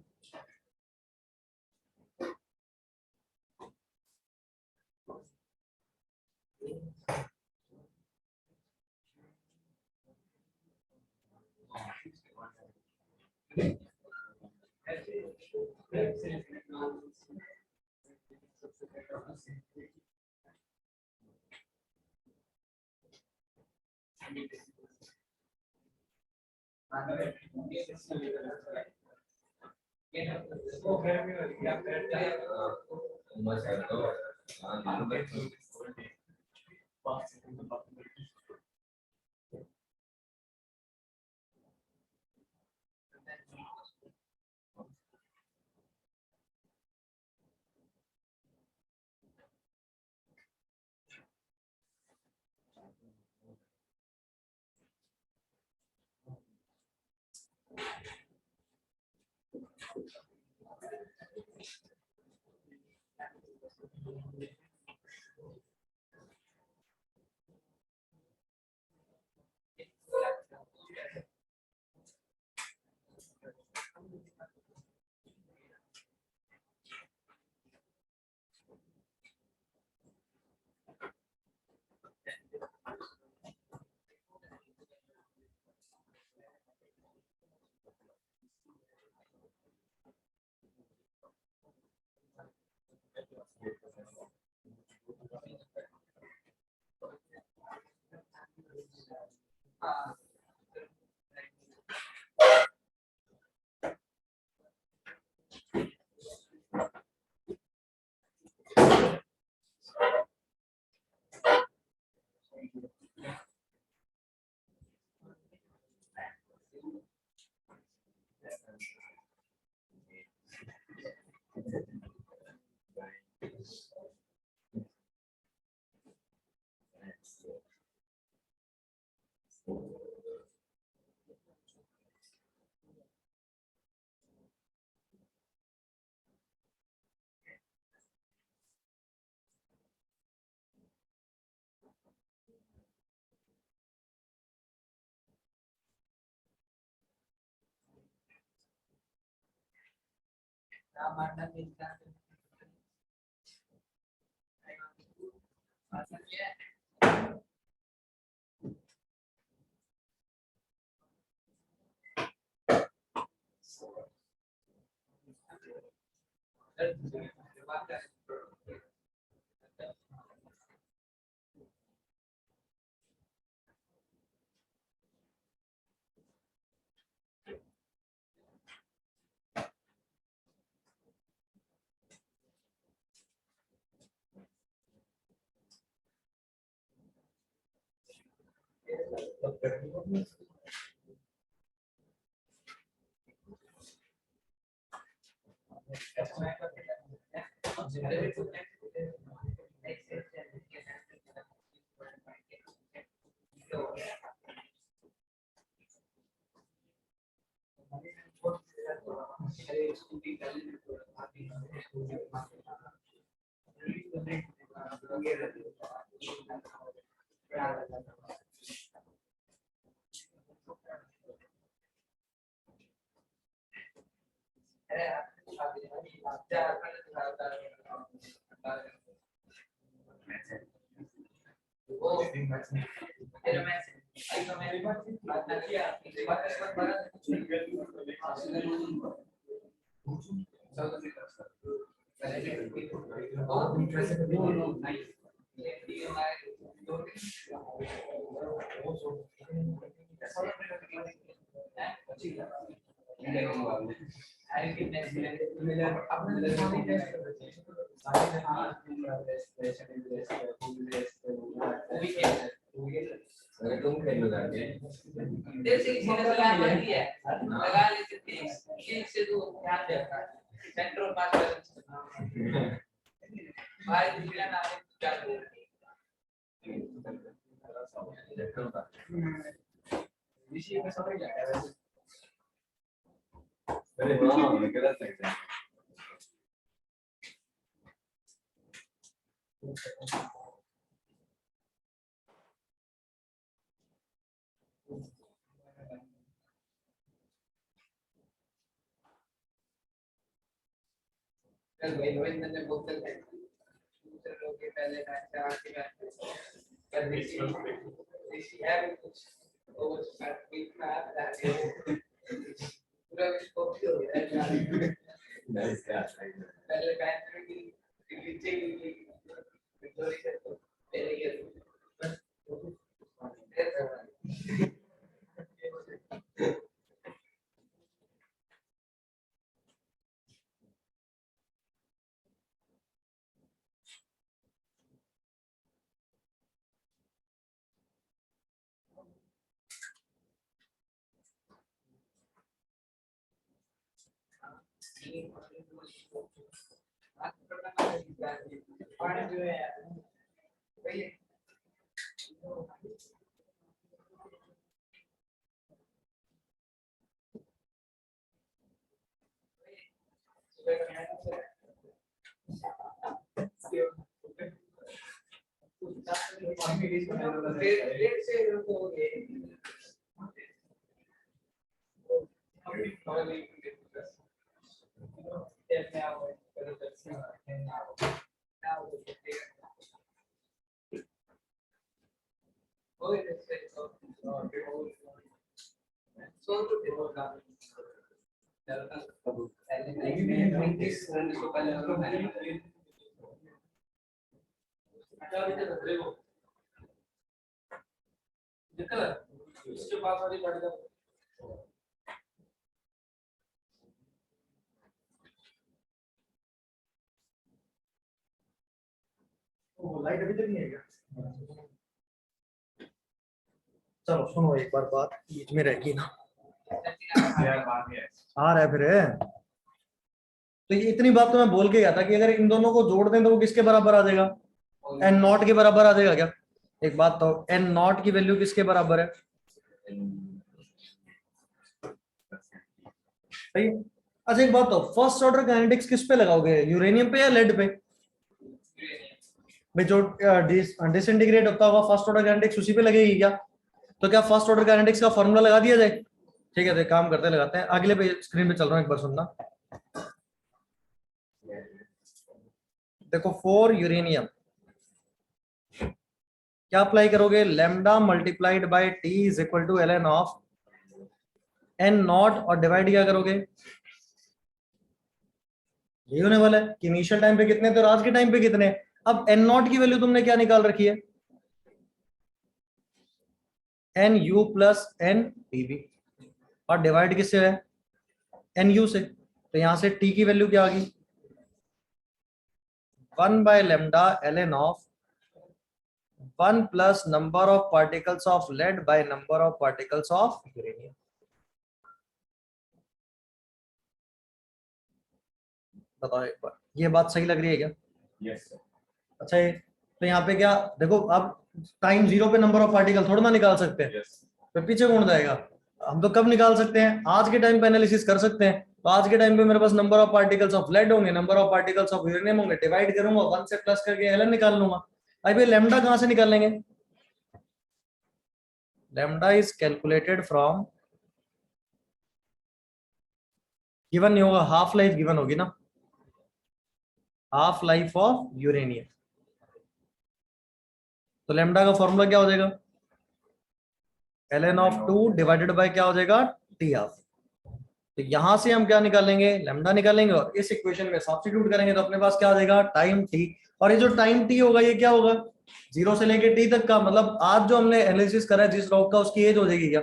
लाइट अभी तक नहीं है क्या? चलो सुनो एक बार बात बीच में रहेगी ना, आ रहा है फिर। तो ये इतनी बात तो मैं बोल के गया था कि अगर इन दोनों को जोड़ दें तो वो किसके बराबर आ जाएगा? एन नॉट के बराबर आ जाएगा क्या? एक बात तो एन नॉट की वैल्यू किसके बराबर है? सही। अच्छा एक बात तो फर्स्ट ऑर्डर काइनेटिक्स किस पे लगाओगे, यूरेनियम पे या लेड पे? भाई जो डिसइंटीग्रेट होता होगा फर्स्ट ऑर्डर काइनेटिक्स उसी पे लगेगी क्या? तो क्या फर्स्ट ऑर्डर काइनेटिक्स का फॉर्मूला लगा दिया जाए? ठीक है तो एक काम करते लगाते हैं, अगले पे स्क्रीन पे चल रहा हूँ, एक बार सुनना। देखो फॉर यूरेनियम क्या अप्लाई करोगे, lambda multiplied by t is equal to ln of n naught, और डिवाइड क्या करोगे? यही होने वाला है कि इनिशियल टाइम पे कितने थे और आज के टाइम पे कितने हैं। अब एन नॉट की वैल्यू तुमने क्या निकाल रखी है, n u plus n TV, और डिवाइड किससे है, एन यू से। तो यहां से टी की वैल्यू क्या आ गई, 1/λ ln of 1 plus number of particles of lead by number of particles of uranium. बताओ एक बार, ये बात सही लग रही है क्या? Yes sir. अच्छा ये तो यहाँ पे क्या देखो, अब टाइम जीरो पे नंबर ऑफ पार्टिकल थोड़ा ना निकाल सकते हैं, यस तो पीछे कौन जाएगा। हम तो कब निकाल सकते हैं, आज के टाइम पे एनालिसिस कर सकते हैं। तो आज के टाइम पे मेरे पास number of particles of lead होंगे, number of particles of uranium होंगे, डिवाइड करूंगा 1 से प्लस करके एलन निकाल लूंगा। भाई भाई लैम्डा कहां से निकालेंगे, lambda is calculated from, given नहीं होगा, हाफ लाइफ गिवन होगी ना, हाफ लाइफ ऑफ यूरेनियम। तो लैम्डा का फॉर्मूला क्या हो जाएगा, ln ऑफ 2 डिवाइडेड बाय क्या हो जाएगा, टी ऑफ। तो यहां से हम क्या निकालेंगे, लैम्डा निकालेंगे और इस इक्वेशन में सब्स्टिट्यूट करेंगे तो अपने पास क्या आ जाएगा, टाइम टी। और ये जो टाइम टी होगा ये क्या होगा, जीरो से लेके टी तक का, मतलब आज जो हमने एनालिसिस करा है जिस रॉक का उसकी एज हो जाएगी क्या,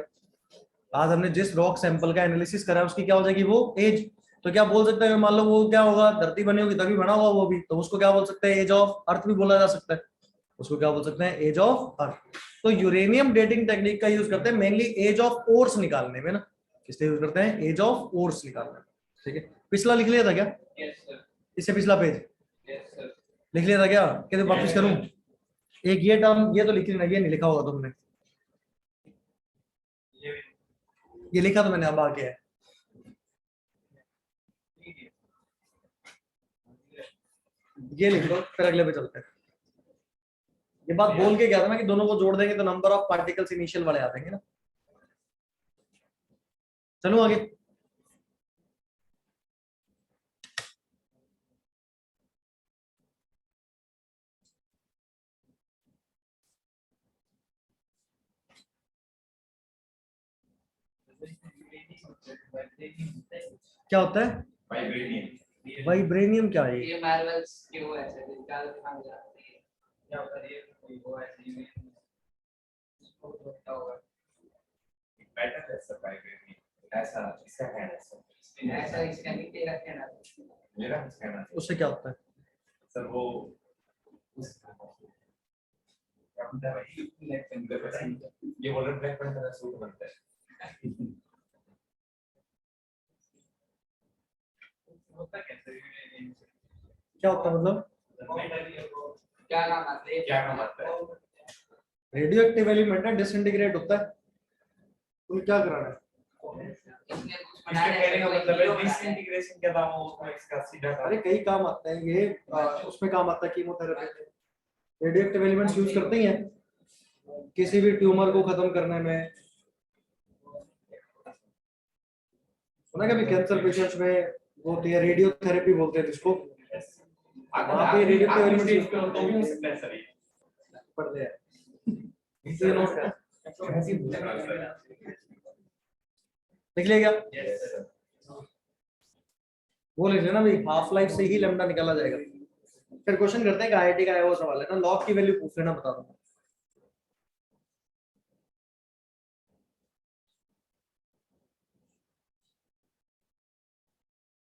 आज हमने जिस रॉक सैंपल का एनालिसिस करा है उसकी क्या हो जाएगी वो एज। तो क्या बोल सकते हैं, मान लो वो क्या होगा, धरती बनी होगी तभी बना होगा वो भी, तो उसको क्या बोल सकते हैं, एज ऑफ अर्थ भी बोला जा सकता है, उसको क्या बोल सकते हैं, एज ऑफ अर्थ। तो यूरेनियम डेटिंग टेक्निक का यूज करते हैं मेनली एज ऑफ ओर्स निकालने में ना, किससे यूज करते हैं, एज ऑफ ओर्स निकालने में। ठीक है, पिछला लिख लिया था क्या, यस सर। इससे पिछला पेज यस सर। लिख लिया था क्या, कहते वापस करूं, एक ये टर्म ये तो लिख लेना, ये नहीं लिखा होगा तुमने, ये लिखा तो मैंने अब आके है, ये लिख लो फिर अगले पे चलते हैं। ये बात बोल के गया था ना कि दोनों को जोड़ देंगे तो नंबर ऑफ पार्टिकल्स इनिशियल वाले आ जाएंगे ना। चलो आगे, क्या होता है, वाइब्रेनियम। वाइब्रेनियम क्या है, ये मार्वल्स के वो ऐसे निकाल के हम जाते हैं क्या होता है, ये वो ऐसे ही इसको होता होगा पैटर्न है सर वाइब्रेनियम, ऐसा इसका है ऐसा ऐसा इसका नीचे रखे ना। मेरा इसका है उससे क्या होता है, सर वो उस क्या होता है भाई, ये बोल रहे ब्लैक पैंथर का सूट बनता है। होता कैसे क्या होता है मतलब, क्या नाम आता है, क्या नाम आता है, रेडियो एक्टिव एलिमेंट है, डिसइंटीग्रेट होता है। तुम क्या कराना है, इसने कुछ इसके बनाया कहने का है मतलब है डिसइंटीग्रेशन क्या था, वो उसमें इसका सीधा अरे कई काम आते हैं ये, उसमें काम आता है कीमोथेरेपी में, रेडियो एक्टिव एलिमेंट्स यूज करते ही हैं किसी भी ट्यूमर को खत्म करने में। सुना कभी कैंसर पेशेंट्स में वो होती है रेडियो थेरेपी बोलते हैं जिसको, वहाँ पे रेडियो एक्टिव एलिमेंट्स यूज तो भी हो सकता है सर ये। पढ़ते हैं, इसलिए नोट कर लिख लिया क्या, Yes, sir. वो लिख लेना भाई, हाफ लाइफ से ही लैम्डा निकाला जाएगा। फिर क्वेश्चन करते हैं कि आईआईटी का आया वो सवाल है ना, लॉग की वैल्यू पूछ लेना, बता दूंगा।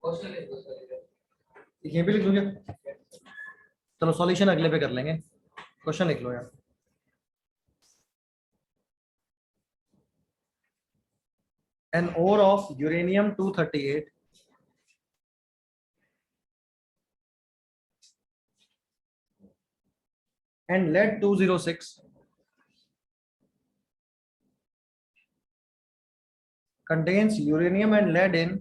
क्वेश्चन लिख दो सर। ये भी लिख लोगे, चलो सॉल्यूशन अगले पे कर लेंगे, क्वेश्चन लिख लो यार। An ore of uranium 238 and lead 206 contains uranium and lead in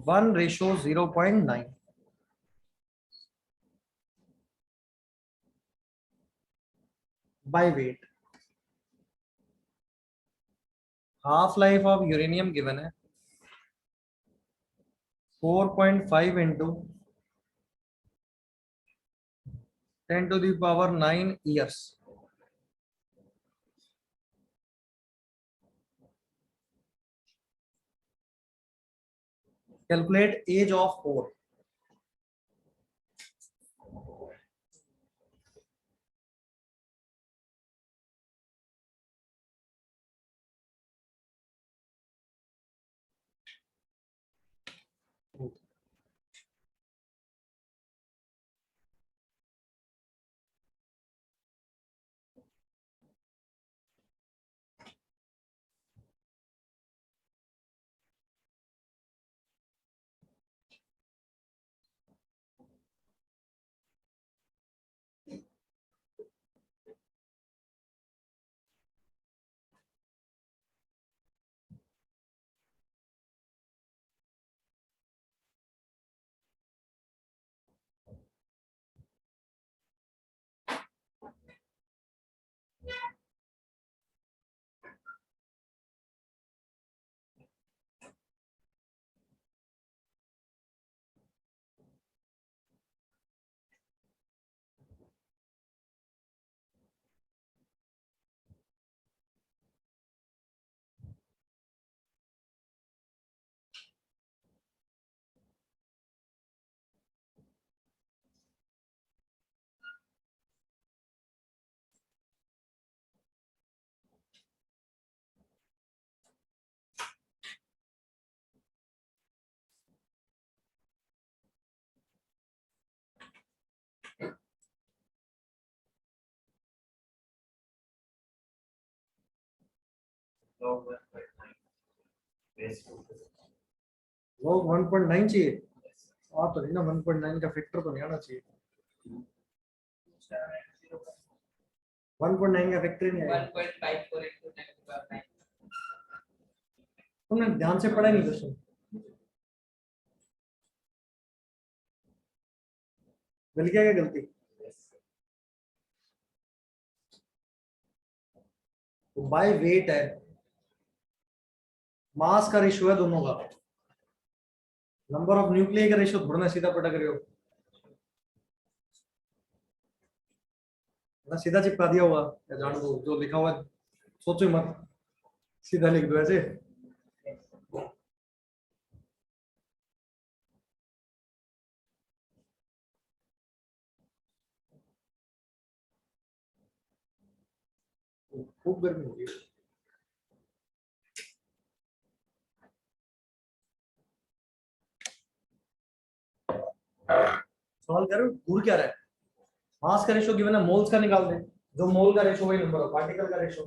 1:0.9. by weight. Half life of uranium given है 4.5 into 10⁹ years. Calculate age of core. log 1.9 base 2 log 1.9 चाहिए. आप तो नहीं ना 1.9 का फैक्टर तो नहीं आना चाहिए. 1.9 का फैक्टर ही नहीं आएगा. 1.54 into 10 to the power 9. तुमने ध्यान से पढ़ा नहीं क्वेश्चन. मिल गया क्या गलती? तो बाय वेट है, मास का रेशियो है दोनों का. नंबर ऑफ न्यूक्लियर का रेशियो थोड़ा ना सीधा पटक रहे हो ना, सीधा चिपका दिया होगा या जान दो जो लिखा हुआ है, सोचो ही मत, सीधा लिख दो ऐसे. खूब गर्मी हो रही है. सवाल करो दूर क्या रहा है. मास का रेशियो गिवन है, मोल्स का निकाल दे. जो मोल का रेशियो वही नंबर ऑफ पार्टिकल का रेशियो.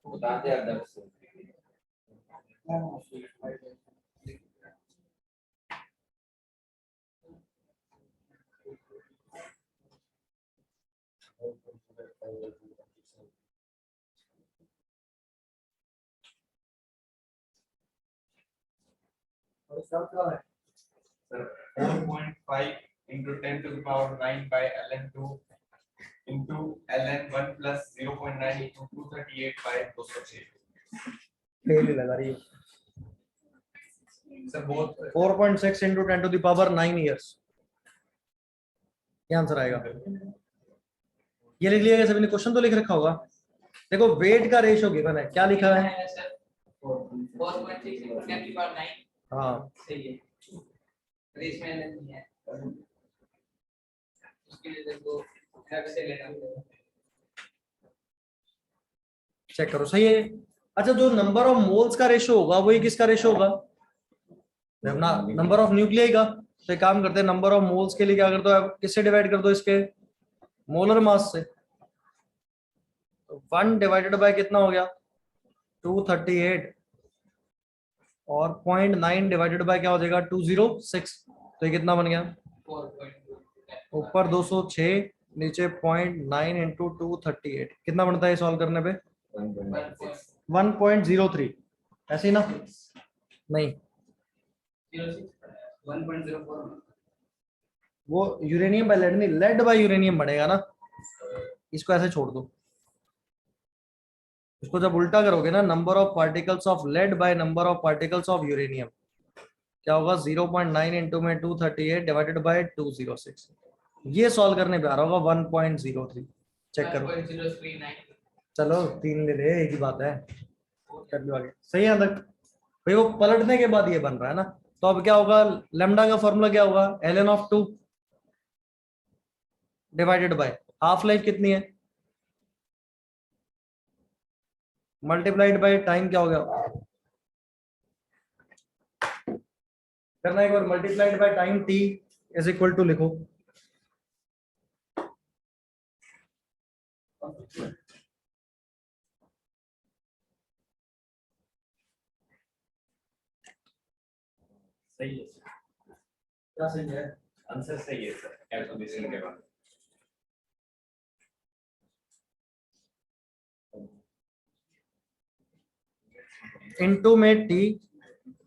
बता दे अंदर से sir 4.5 into 10 to the power 9 by ln2 into ln1 plus 0.9 into 238 by 206. Fail ही लगा रही है। Sir, both 4.6 into 10 to the power 9 years, क्या आंसर आएगा? ये लिख लिया सभी ने, क्वेश्चन तो लिख रखा होगा। देखो वेट का रेशियो गिवन है, क्या लिखा है? 4.6 into 10 to the power 9 हाँ सही है। रेशियो नहीं है, उसके लिए देखो घर से लेना होगा। चेक करो, सही है। अच्छा, जो नंबर ऑफ मोल्स का रेशियो होगा वही किसका रेशियो होगा? अपना नंबर ऑफ न्यूक्लियाई का। तो एक काम करते हैं, नंबर ऑफ मोल्स के लिए क्या कर दो, किससे डिवाइड कर दो? इसके मोलर मास से। तो 1 डिवाइडेड बाय कितना हो गया? 238, और 0.9 डिवाइडेड बाय क्या हो जाएगा? 206। तो ये कितना बन गया? 4.2 ऊपर 206, नीचे 0.9 इंटू 238, कितना बनता है सॉल्व करने पे? 1.03। ऐसे ही ना? नहीं, 1.04 वो यूरेनियम बाय लेड नहीं, लेड बाय यूरेनियम बनेगा ना। इसको ऐसे छोड़ दो। इसको जब उल्टा करोगे ना, number of particles of lead by number of particles of uranium, क्या होगा? 0.9 इंटू में 238 डिवाइडेड बाय 206। ये सॉल्व करने पे आ रहा होगा 1.03। चेक करो। 1.039 चलो 3 ले ले, एक ही बात है। कर लो आगे, सही है तक भाई। वो पलटने के बाद ये बन रहा है ना। तो अब क्या होगा? लेमडा का फॉर्मूला क्या होगा? ln of 2 divided by half life कितनी है, मल्टीप्लाइड बाय टाइम क्या हो गया? करना एक बार, multiplied by time t is equal to लिखो। सही है सर, क्या सही है? आंसर सही है सर, कैलकुलेशन के बाद। इनटू में t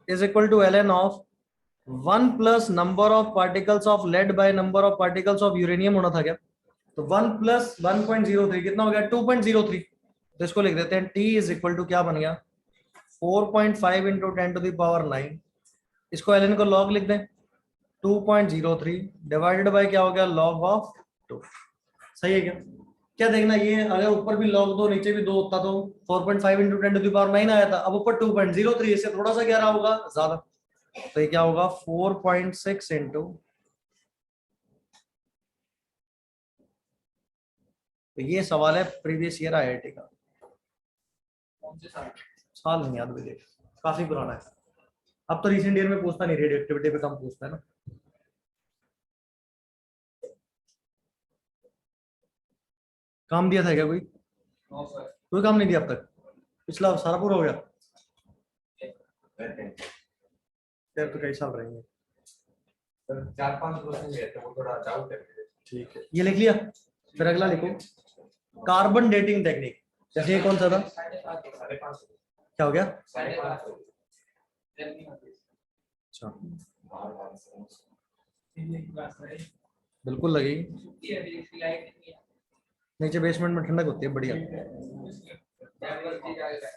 is equal to ln of 1 plus number of particles of lead by number of particles of uranium होना था क्या? तो 1 प्लस 1.03 कितना हो गया? 2.03। तो इसको लिख देते हैं, t इज इक्वल टू क्या बन गया? 4.5 इंटू 10 टू द पावर 9। इसको ln को लॉग लिख दें, 2.03 डिवाइडेड बाय क्या हो गया? Log of 2। सही है क्या? क्या देखना, ये अगर ऊपर भी लॉग 2 नीचे भी 2 होता तो 4.5 इंटू 10 टू द पावर 9 आया था। अब ऊपर 2.03, इससे थोड़ा सा क्या रहा होगा? ज्यादा। तो ये क्या होगा? 4.6 इंटू, तो ये सवाल है प्रीवियस ईयर आईआईटी का। कौन से साल? साल नहीं याद मुझे, काफी पुराना है। अब तो रिसेंट ईयर में पूछता नहीं, रेडियो एक्टिविटी पे कम पूछता है ना। काम दिया था क्या कोई? No sir. कोई काम नहीं दिया अब तक? पिछला सारा पूरा हो गया? यार तो कई साल रहेंगे। सर 4-5 क्वेश्चन दिए थे, वो थोड़ा डाउट है मुझे। ठीक है, ये लिख लिया। फिर अगला लिखो, कार्बन डेटिंग टेक्निक। जैसे ये कौन सा था? 5.5 क्या हो गया? 5.5 अच्छा, क्लास है। बिल्कुल लगेगी। ये अभी इसकी लाइट नहीं है। नीचे बेसमेंट में ठंडक होती है, बढ़िया। जानवर जी जाएगा।